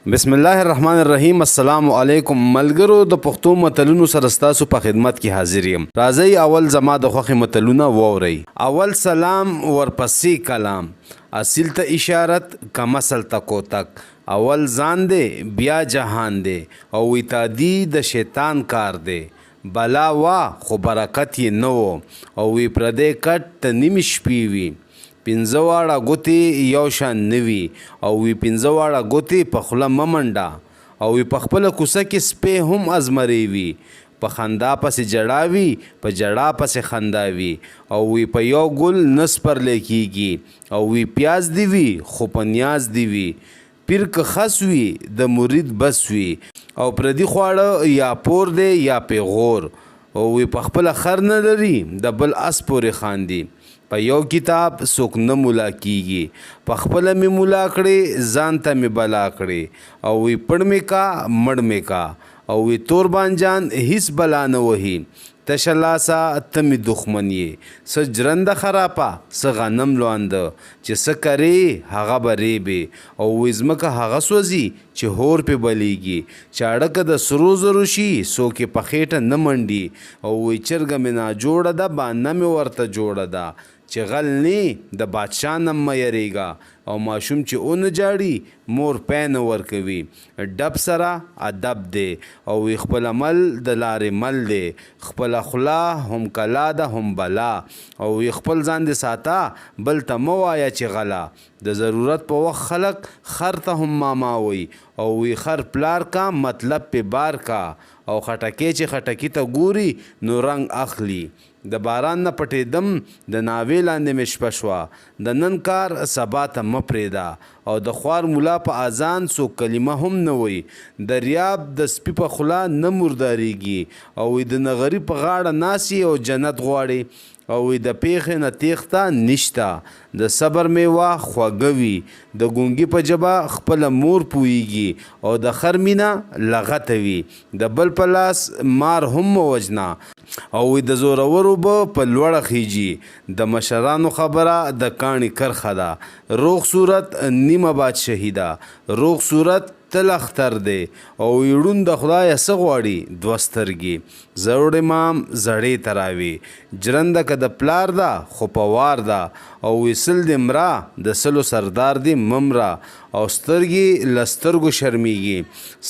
بسم الله الرحمن الرحیم. السلام علیکم ملګرو. د پښتو متلونو سره ستاسو په خدمت کې حاضر یم. راځئ اول زما د خوښې متلونه واورئ. اول سلام ورپسې کلام، اصل ته اشارت کمسل ته کوتک. اول ځان دی بیا جهان دی او ویتادی د شیطان کار دی. بلا وا خو برکت یې نه و او وی پردی کټ ته نیم شپې وي. پنځه واړه ګوتې یو شان نه وي او وی پنځه واړه ګوتې په خوله مه منډه او وی په خپله کوڅه کې سپی هم ازمری وي. په خندا پسې جړا وي په جړا پسې خندا وي او وی په یو ګل نه سپرلی کیږي او وی پیاز دی وي خو په نیاز دی وي. پیر که خس وي د مرید بس وي او پردي خواړه یا پور دی یا پیغور او وی په خپله خر نه لري د بل اس پورې خاندي. په یو کتاب څوک نه مولا کیږي، په خپله مې مولا کړې ځان ته مې بلا کړې او وی پړ مې کا مړ مې کا او وی تور بانجان هیڅ بلا نه وهي. تشه لاسه ته مې دښمن یې، څه جرنده خراپه څه غنم لوانده، چې څه کرې هغه به ریبې او وی ځمکه هغه سوځي چې هور پې بلیږي. چې اړکه د سرو زرو شي څوک یې په خېټه نه منډي او وی چرګه مې ناجوړه ده بانه مې ورته جوړه ده. چې غل نه د بادشاه نه مه یریږه او ماشوم چې اونه جاړي مور پی نه ورکوي. ډب سره ادب دی او وی خپل عمل د لارې مل دی. خپله خوله هم کلا ده هم بلا او وی خپل ځان دې ساته بل ته مه وایه چې غلا. د ضرورت په وخت خلق خر ته هم ماما وی او وی خر پلار کا مطلب پې بار کا او خټکی چې خټکی ته ګوري نو رنګ اخلي. د باران نه پټېدم د ناوې لاندې مې شپه شوه، د نن کار سبا ته مه پرېږده او د خوار ملا په اذان څوک کلمه هم نه وایي. دریاب د سپي په خوله نه مردارېږي او وی د نغري په غاړه ناسي او جنت غواړي او وی د پیښې نه تېښته نشته. د صبر میوه خوږه وي، د ګونګي په ژبه خپله مور پوهیږي او د خر مینه لغته وي. د بل په لاس مار هم مه وژنه او وی د زورورو به په لوړه خیږي. د مشرانو خبره د کاڼي کرښه ده، روغ صورت نیمه بادشاهي ده. روغ صورت تل اختر دی او ویړون د خدایه څه غواړي دوه سترګې. زوړ امام زړې ته راوي، جرنده که د پلار ده خو په وار ده او وی سل دې مره د سلو سردار دې ممره او سترګې له سترګو شرمیږي.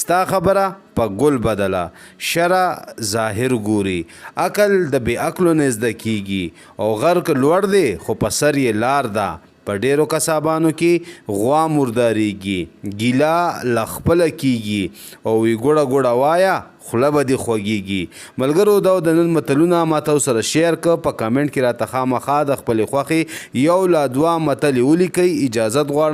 ستا خبره په ګل بدله، شرع ظاهر ګوري، عقل د بې عقلو نه زده کیږي او غر که لوړ دی خو په سر یې لار ده. په ډیرو کسابانو کې غوا مرداریږي، ګیله له خپله کیږي او وی ګوړه ګوړه وایه خوله به دې خوږیږي. ملګرو دا د نن متلونه ما تاسو سره شیر که په کامنټ کې راته خامخا د خپلې خوښې یو لا دوه متلې ولیکئ. اجازت غواړم